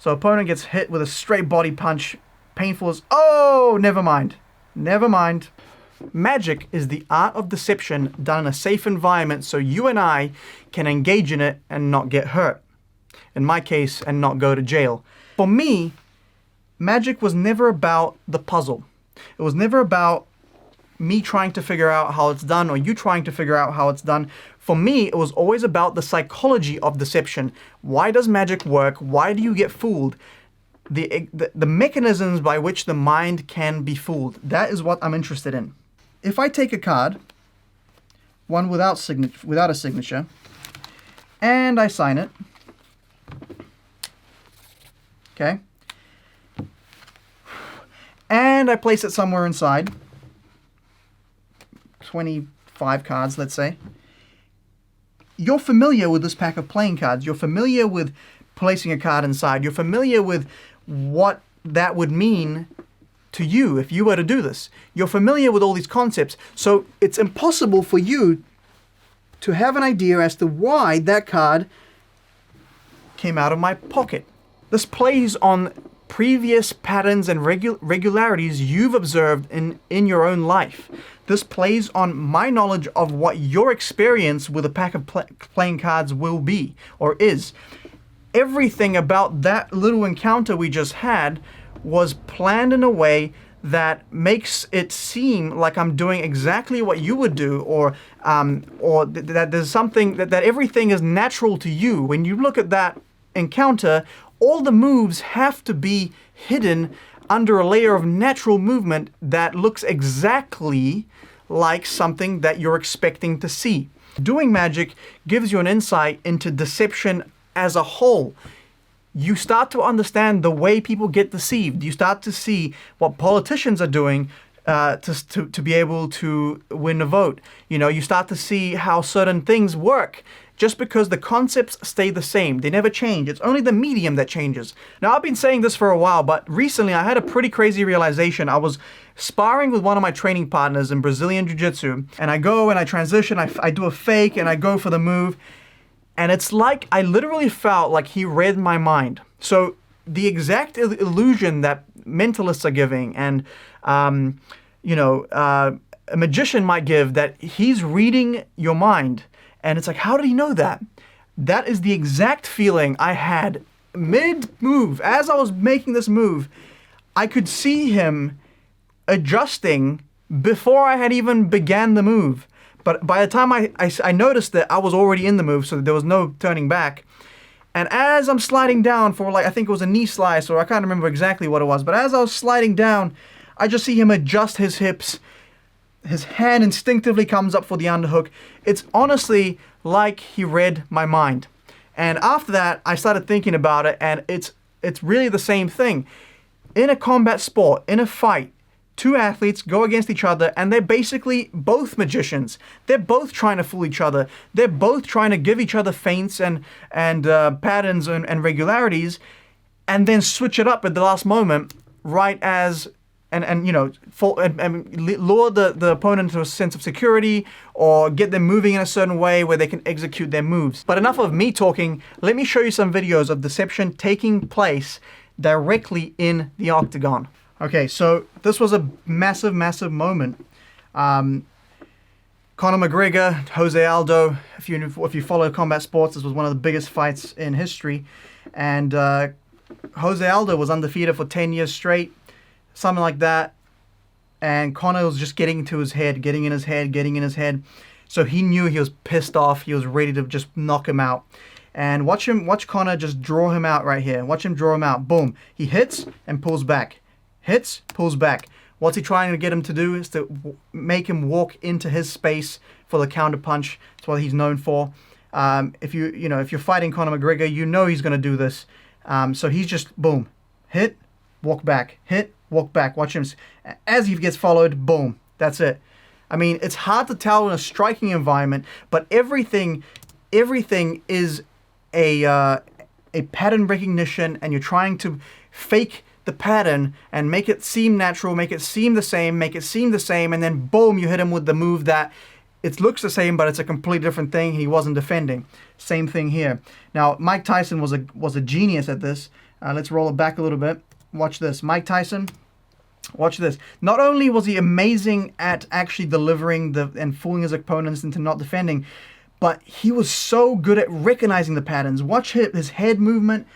So opponent gets hit with a straight body punch. Painful as... Oh, never mind. Never mind. Magic is the art of deception done in a safe environment so you and I can engage in it and not get hurt. In my case, and not go to jail. For me, magic was never about the puzzle. It was never about me trying to figure out how it's done or you trying to figure out how it's done. For me, it was always about the psychology of deception. Why does magic work? Why do you get fooled? The mechanisms by which the mind can be fooled. That is what I'm interested in. If I take a card, one without a signature, and I sign it, okay, and I place it somewhere inside, 25 cards, let's say, you're familiar with this pack of playing cards. You're familiar with placing a card inside. You're familiar with what that would mean to you if you were to do this. You're familiar with all these concepts. So it's impossible for you to have an idea as to why that card came out of my pocket. This plays on previous patterns and regularities you've observed in your own life. This plays on my knowledge of what your experience with a pack of playing cards will be or is. Everything about that little encounter we just had was planned in a way that makes it seem like I'm doing exactly what you would do, or that there's something that everything is natural to you. When you look at that encounter, all the moves have to be hidden under a layer of natural movement that looks exactly like something that you're expecting to see. Doing magic gives you an insight into deception as a whole. You start to understand the way people get deceived. You start to see what politicians are doing to be able to win a vote. You know, you start to see how certain things work just because the concepts stay the same. They never change. It's only the medium that changes. Now, I've been saying this for a while, but recently I had a pretty crazy realization. I was sparring with one of my training partners in Brazilian Jiu-Jitsu, and I go and I transition, I do a fake and I go for the move. And it's like I literally felt like he read my mind. So the exact illusion that mentalists are giving and, a magician might give, that he's reading your mind. And it's like, how did he know that? That is the exact feeling I had mid-move. As I was making this move, I could see him adjusting before I had even began the move. But by the time I noticed that I was already in the move, so there was no turning back. And as I'm sliding down for, like, I think it was a knee slice, or I can't remember exactly what it was, but as I was sliding down, I just see him adjust his hips. His hand instinctively comes up for the underhook. It's honestly like he read my mind. And after that, I started thinking about it, and it's really the same thing. In a combat sport, in a fight, two athletes go against each other, and they're basically both magicians. They're both trying to fool each other. They're both trying to give each other feints and patterns and regularities, and then switch it up at the last moment, right as and lure the opponent to a sense of security, or get them moving in a certain way where they can execute their moves. But enough of me talking. Let me show you some videos of deception taking place directly in the octagon. Okay, so this was a massive, massive moment. Conor McGregor, Jose Aldo, if you follow combat sports, this was one of the biggest fights in history. And Jose Aldo was undefeated for 10 years straight, something like that. And Conor was just getting in his head. So he knew he was pissed off. He was ready to just knock him out. And watch Conor just draw him out right here. Watch him draw him out. Boom. He hits and pulls back. Hits, pulls back. What's he trying to get him to do is to make him walk into his space for the counter punch. That's what he's known for. If you're fighting Conor McGregor, you know he's going to do this. So he's just boom, hit, walk back, hit, walk back. Watch him as he gets followed. Boom. That's it. I mean, it's hard to tell in a striking environment, but everything is a pattern recognition, and you're trying to fake the pattern and make it seem natural, make it seem the same, and then boom, you hit him with the move that it looks the same, but it's a completely different thing. He wasn't defending. Same thing here. Now, Mike Tyson was a genius at this. Let's roll it back a little bit. Watch this. Mike Tyson, watch this. Not only was he amazing at actually delivering and fooling his opponents into not defending, but he was so good at recognizing the patterns. Watch his head movement.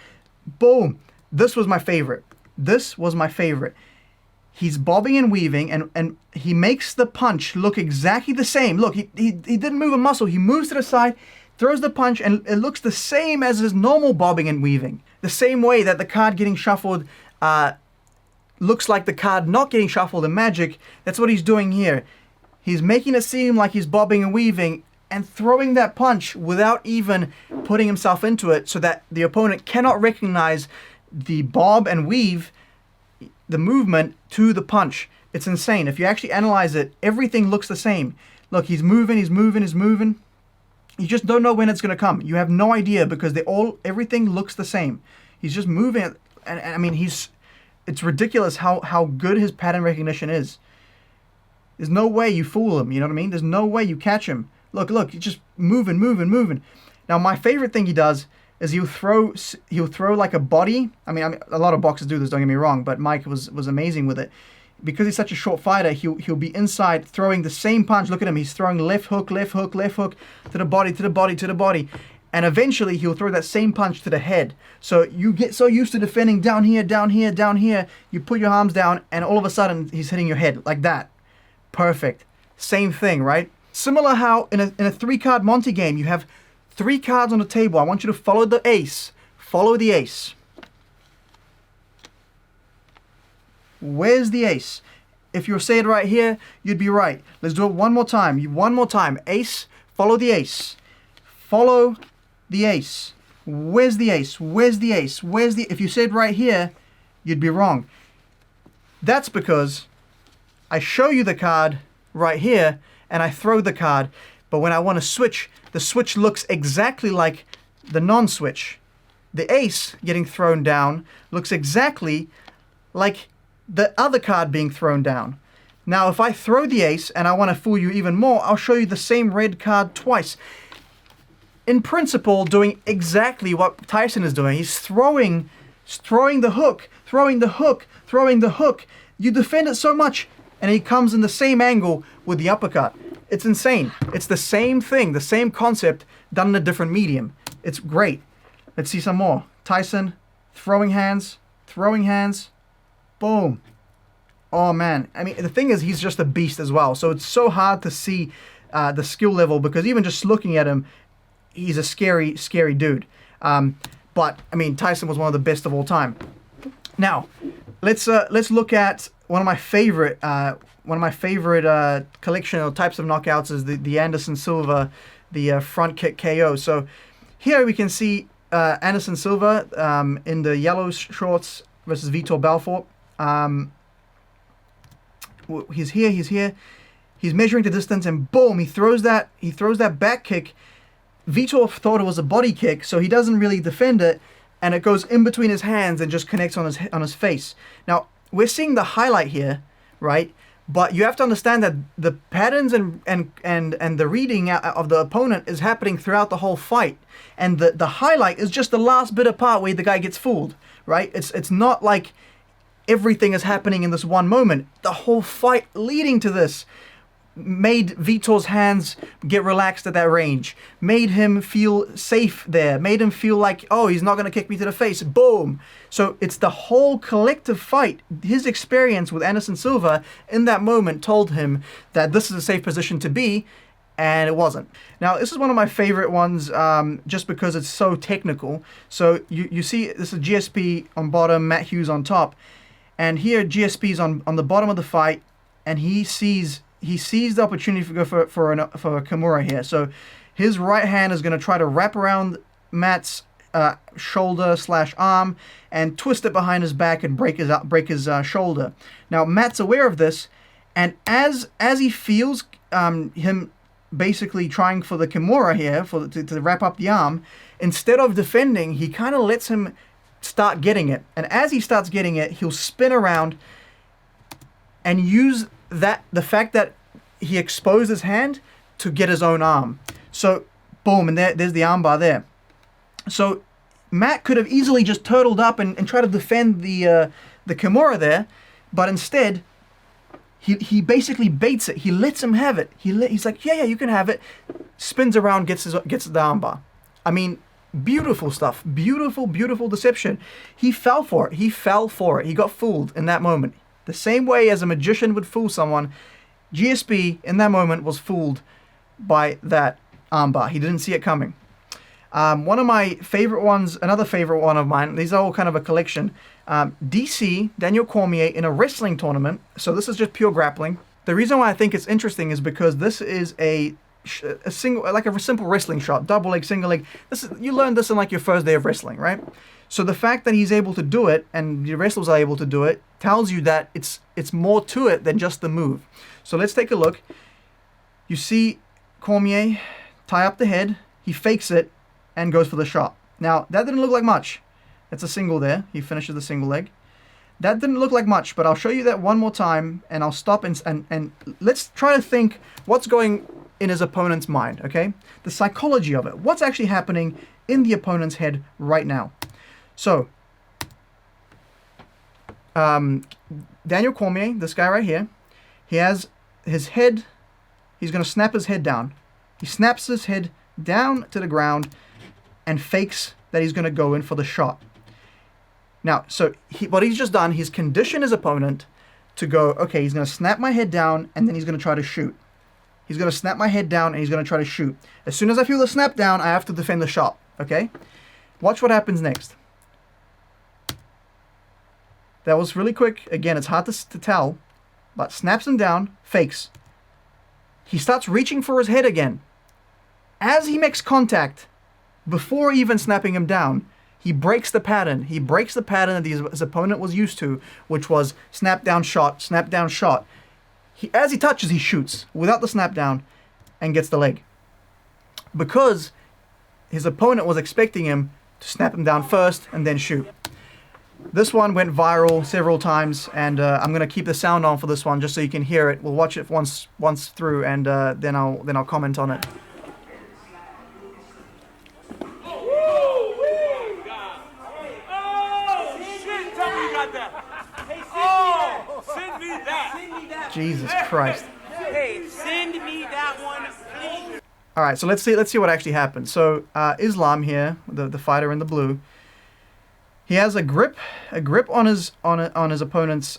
Boom. This was my favorite. This was my favorite. He's bobbing and weaving, and he makes the punch look exactly the same. Look, he didn't move a muscle. He moves to the side, throws the punch, and it looks the same as his normal bobbing and weaving. The same way that the card getting shuffled looks like the card not getting shuffled in Magic. That's what he's doing here. He's making it seem like he's bobbing and weaving and throwing that punch without even putting himself into it, so that the opponent cannot recognize the bob and weave, the movement to the punch. It's insane. If you actually analyze it, everything looks the same. Look, he's moving, he's moving, he's moving. You just don't know when it's going to come. You have no idea because everything looks the same. He's just moving, and I mean, it's ridiculous how good his pattern recognition is. There's no way you fool him, you know what I mean? There's no way you catch him. Look, he's just moving, moving, moving. Now, my favorite thing he does is he'll throw like a body. I mean, a lot of boxers do this, don't get me wrong, but Mike was amazing with it. Because he's such a short fighter, he'll be inside throwing the same punch. Look at him, he's throwing left hook, left hook, left hook, to the body, to the body, to the body. And eventually he'll throw that same punch to the head. So you get so used to defending down here, down here, down here, you put your arms down, and all of a sudden he's hitting your head like that. Perfect. Same thing, right? Similar how in a 3-card monte game, you have 3 cards on the table. I want you to follow the ace. Follow the ace. Where's the ace? If you say it right here, you'd be right. Let's do it one more time. One more time. Ace, follow the ace. Follow the ace. Where's the ace? Where's the ace? If you said right here, you'd be wrong. That's because I show you the card right here, and I throw the card. But when I want to switch, the switch looks exactly like the non-switch. The ace getting thrown down looks exactly like the other card being thrown down. Now, if I throw the ace and I want to fool you even more, I'll show you the same red card twice. In principle, doing exactly what Tyson is doing. He's throwing the hook, throwing the hook, throwing the hook. You defend it so much, and he comes in the same angle with the uppercut. It's insane. It's the same thing, the same concept, done in a different medium. It's great. Let's see some more. Tyson, throwing hands, boom. Oh man, I mean, the thing is, he's just a beast as well. So it's so hard to see the skill level, because even just looking at him, he's a scary, scary dude. But I mean, Tyson was one of the best of all time. Now, let's look at one of my favorite collection or types of knockouts is the Anderson Silva, the front kick KO. So here we can see Anderson Silva in the yellow shorts versus Vitor Belfort. He's here. He's measuring the distance, and boom, he throws that back kick. Vitor thought it was a body kick, so he doesn't really defend it, and it goes in between his hands and just connects on his face. Now, we're seeing the highlight here, right? But you have to understand that the patterns and the reading of the opponent is happening throughout the whole fight. And the highlight is just the last bit of part where the guy gets fooled, right? It's not like everything is happening in this one moment. The whole fight leading to this made Vitor's hands get relaxed at that range, made him feel safe there, made him feel like, oh, he's not going to kick me to the face. Boom. So it's the whole collective fight. His experience with Anderson Silva in that moment told him that this is a safe position to be, and it wasn't. Now, this is one of my favorite ones just because it's so technical. So you see this is GSP on bottom, Matt Hughes on top, and here GSP's on the bottom of the fight, and he sees the opportunity to go for a Kimura here. So his right hand is going to try to wrap around Matt's shoulder/arm and twist it behind his back and break his shoulder. Now Matt's aware of this, and as he feels him basically trying for the Kimura here to wrap up the arm, instead of defending, he kind of lets him start getting it. And as he starts getting it, he'll spin around and use the fact that he exposed his hand to get his own arm. So, boom, and there's the armbar there. So, Matt could have easily just turtled up and tried to defend the Kimura there, but instead, he basically baits it. He lets him have it. He's like, yeah, you can have it. Spins around, gets the armbar. I mean, beautiful stuff. Beautiful, beautiful deception. He fell for it. He got fooled in that moment. The same way as a magician would fool someone, GSP in that moment was fooled by that armbar. He didn't see it coming. One of my favorite ones, another favorite one of mine, these are all kind of a collection. DC, Daniel Cormier, in a wrestling tournament. So this is just pure grappling. The reason why I think it's interesting is because this is a single, like a simple wrestling shot, double leg, single leg. You learned this in like your first day of wrestling, right? So the fact that he's able to do it and the wrestlers are able to do it tells you that it's more to it than just the move. So let's take a look. You see Cormier tie up the head, he fakes it, and goes for the shot. Now, that didn't look like much. It's a single there. He finishes the single leg. That didn't look like much, but I'll show you that one more time, and I'll stop and let's try to think what's going in his opponent's mind, okay? The psychology of it. What's actually happening in the opponent's head right now? So, Daniel Cormier, this guy right here, he has his head, he's going to snap his head down. He snaps his head down to the ground and fakes that he's going to go in for the shot. Now, so what he's just done, he's conditioned his opponent to go, okay, he's going to snap my head down and then he's going to try to shoot. He's going to snap my head down and he's going to try to shoot. As soon as I feel the snap down, I have to defend the shot, okay? Watch what happens next. That was really quick. Again, it's hard to tell, but snaps him down, fakes. He starts reaching for his head again. As he makes contact, before even snapping him down, he breaks the pattern. He breaks the pattern that his opponent was used to, which was snap down, shot, snap down, shot. As he touches, he shoots without the snap down and gets the leg. Because his opponent was expecting him to snap him down first and then shoot. This one went viral several times, and I'm going to keep the sound on for this one just so you can hear it. We'll watch it once through, and then I'll comment on it. Jesus Christ. Hey, send me that one, please. All right, so let's see what actually happened. So Islam here, the fighter in the blue, he has a grip on his opponent's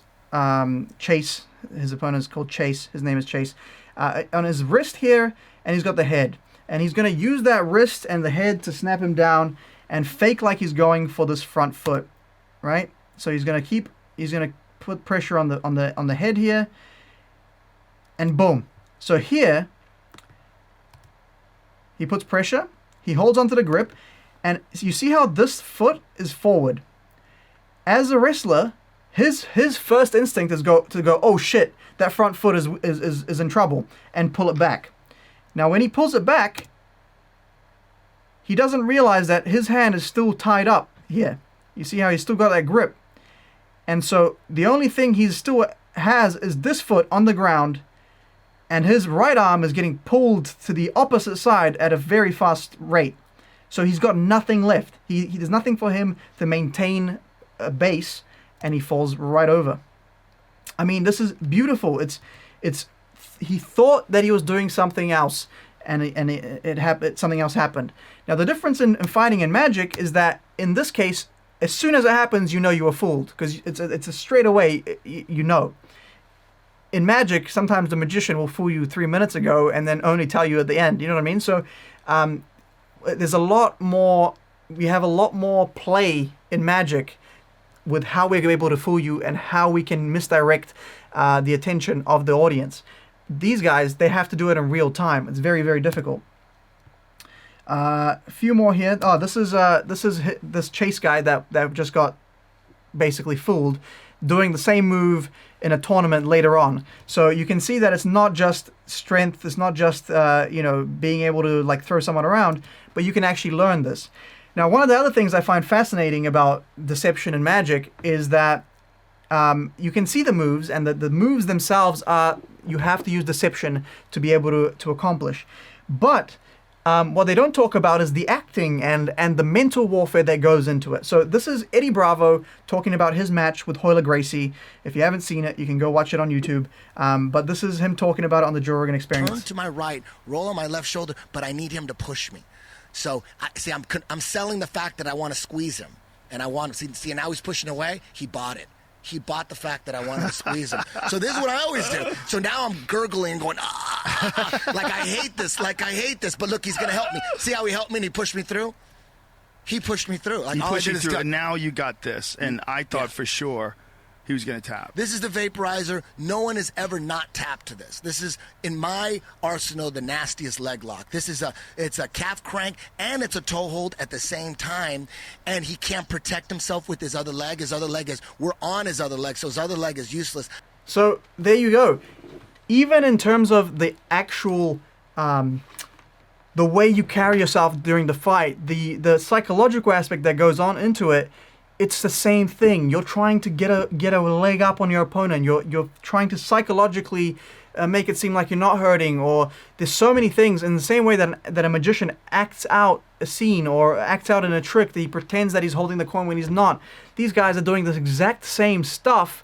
Chase. His opponent's called Chase. His name is Chase. On his wrist here, and he's got the head. And he's going to use that wrist and the head to snap him down and fake like he's going for this front foot, right? So he's going to put pressure on the head here, and boom. So here, he puts pressure, he holds onto the grip, and you see how this foot is forward. As a wrestler, his first instinct is to go, oh shit, that front foot is in trouble, and pull it back. Now when he pulls it back, he doesn't realize that his hand is still tied up here. You see how he's still got that grip. And so the only thing he still has is this foot on the ground, and his right arm is getting pulled to the opposite side at a very fast rate. So he's got nothing left. There's nothing for him to maintain a base, and he falls right over. I mean, this is beautiful. He thought that he was doing something else, and it happened. Something else happened. Now the difference in fighting and magic is that in this case, as soon as it happens, you know you were fooled, because it's a straight away, you know. In magic, sometimes the magician will fool you 3 minutes ago and then only tell you at the end. You know what I mean? So there's a lot more. We have a lot more play in magic with how we're able to fool you and how we can misdirect the attention of the audience. These guys, they have to do it in real time. It's very, very difficult. A few more here. Oh, this is this Chase guy that just got basically fooled, doing the same move in a tournament later on. So you can see that it's not just strength. It's not just being able to like throw someone around, but you can actually learn this. Now, one of the other things I find fascinating about deception and magic is that you can see the moves, and the moves themselves are you have to use deception to be able to accomplish. But what they don't talk about is the acting and the mental warfare that goes into it. So this is Eddie Bravo talking about his match with Royler Gracie. If you haven't seen it, you can go watch it on YouTube. But this is him talking about it on the Joe Rogan Experience. Turn to my right, roll on my left shoulder, but I need him to push me. So, I'm selling the fact that I want to squeeze him. And I want to see, now he's pushing away. He bought it. He bought the fact that I wanted to squeeze him. So this is what I always do. So now I'm gurgling, going, like I hate this. But look, he's going to help me. See how he helped me and he pushed me through? He pushed me through. Like, he pushed you through, and now you got this. And I thought for sure he was going to tap. This is the vaporizer. No one has ever not tapped to this. This is, in my arsenal, the nastiest leg lock. It's a calf crank and it's a toe hold at the same time. And he can't protect himself with his other leg. We're on his other leg, so his other leg is useless. So there you go. Even in terms of the actual, the way you carry yourself during the fight, the psychological aspect that goes on into it, it's the same thing. You're trying to get a leg up on your opponent. You're trying to psychologically make it seem like you're not hurting, or there's so many things. In the same way that a magician acts out a scene or acts out in a trick, that he pretends that he's holding the coin when he's not. These guys are doing this exact same stuff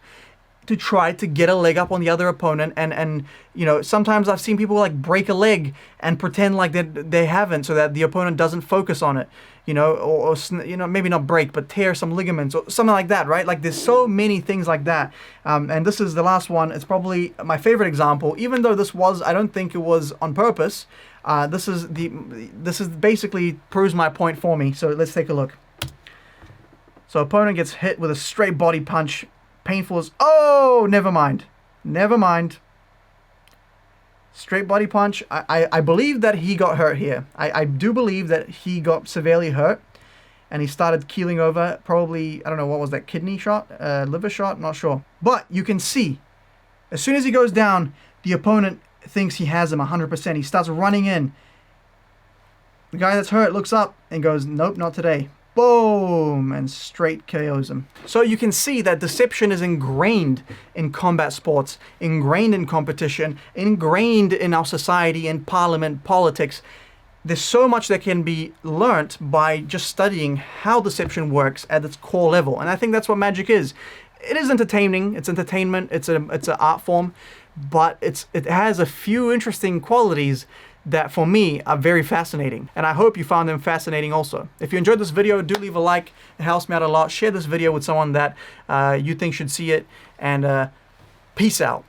to try to get a leg up on the other opponent, and you know, sometimes I've seen people like break a leg and pretend like they haven't, so that the opponent doesn't focus on it, you know, or you know, maybe not break, but tear some ligaments or something like that, right? Like there's so many things like that, and this is the last one. It's probably my favorite example, even though I don't think it was on purpose. This is basically proves my point for me. So let's take a look. So opponent gets hit with a straight body punch. Painful as, oh, never mind. Straight body punch. I believe that he got hurt here. I do believe that he got severely hurt, and he started keeling over. Probably, I don't know, what was that, kidney shot? Liver shot? Not sure. But you can see, as soon as he goes down, the opponent thinks he has him 100%. He starts running in. The guy that's hurt looks up and goes, nope, not today. Boom, and straight KOs him. So you can see that deception is ingrained in combat sports, ingrained in competition, ingrained in our society, in parliament, politics. There's so much that can be learnt by just studying how deception works at its core level. And I think that's what magic is. It is entertaining, it's entertainment, it's an art form, but it has a few interesting qualities that for me are very fascinating, and I hope you found them fascinating also. If you enjoyed this video, do leave a like. It helps me out a lot. Share this video with someone that you think should see it, and peace out.